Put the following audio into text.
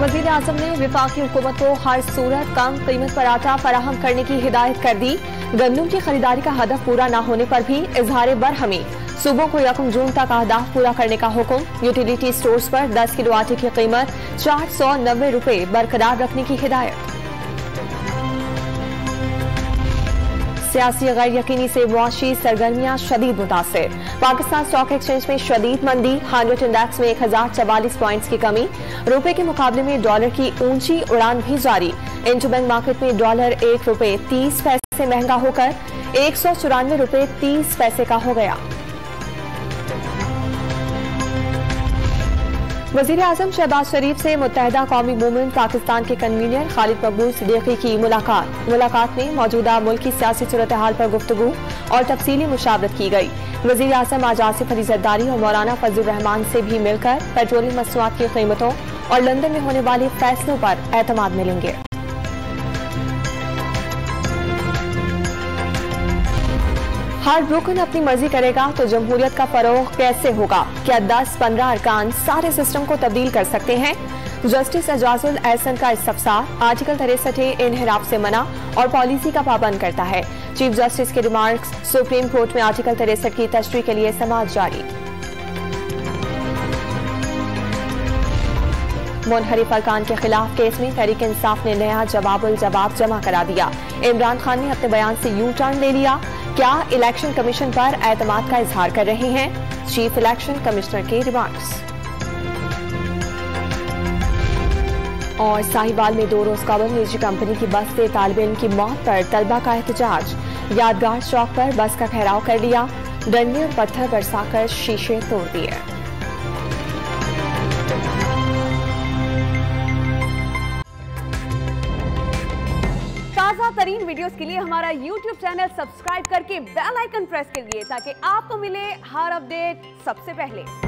वज़ीर आज़म ने वफाकी हुकूमत को हर सूरत कम कीमत पर आटा फराहम करने की हिदायत कर दी। गंदम की खरीदारी का हदफ पूरा न होने पर भी इजहार बरहमी। सूबों को 1 जून तक अहदाफ पूरा करने का हुक्म। यूटिलिटी स्टोर्स पर 10 किलो आटे की कीमत 490 रुपए बरकरार रखने की हिदायत। सियासी गैर यकीनी से मुआशी सरगर्मियां शदीद मुतासिर। पाकिस्तान स्टॉक एक्सचेंज में शदीद मंदी। 100 इंडेक्स में 1044 पॉइंट्स की कमी। रुपए के मुकाबले में डॉलर की ऊंची उड़ान भी जारी। इंटरबैंक मार्केट में डॉलर 1 रुपए 30 पैसे महंगा होकर 194 रुपए 30 पैसे का हो गया। वज़ीर आज़म शहबाज शरीफ से मुत्तहिदा कौमी मूवमेंट पाकिस्तान के कन्वीनर खालिद मकबूल सिद्दीकी की मुलाकात में मौजूदा मुल्क की सियासी सूरत हाल पर गुफ्तगू और तफसीली मुशावरत की गई। वज़ीर आज़म आज आसिफ अली ज़रदारी और मौलाना फजलुर रहमान से भी मिलकर पेट्रोलियम मसनूआत की कीमतों और लंदन में होने वाले फैसलों पर एतमाद मिलेंगे। हर रुकन अपनी मर्जी करेगा तो जमहूरियत का फरोग कैसे होगा? क्या 10-15 अरकान सारे सिस्टम को तब्दील कर सकते हैं? जस्टिस एजाजुल एहसन का इस्तफसार आर्टिकल 63 इनहिराफ से मना और पॉलिसी का पाबंद करता है। चीफ जस्टिस के रिमार्क्स। सुप्रीम कोर्ट में आर्टिकल 63 की तशरीह के लिए समाअत जारी। मुनहरिफ अरकान के खिलाफ केस में तहरीक इंसाफ ने नया जवाब जमा करा दिया। इमरान खान ने अपने बयान से यू टर्न ले लिया। क्या इलेक्शन कमीशन पर एतमाद का इजहार कर रहे हैं? चीफ इलेक्शन कमिश्नर के रिमार्क्स। और साहिवाल में 2 रोज कबल निजी कंपनी की बस से तालिब इल्म की मौत पर तलबा का एहतजाज। यादगार चौक पर बस का घेराव कर लिया। डंडे और पत्थर बरसाकर शीशे तोड़ दिए। ताज़ा तरीन वीडियोस के लिए हमारा YouTube चैनल सब्सक्राइब करके बेल आइकन प्रेस कीजिए ताकि आपको मिले हर अपडेट सबसे पहले।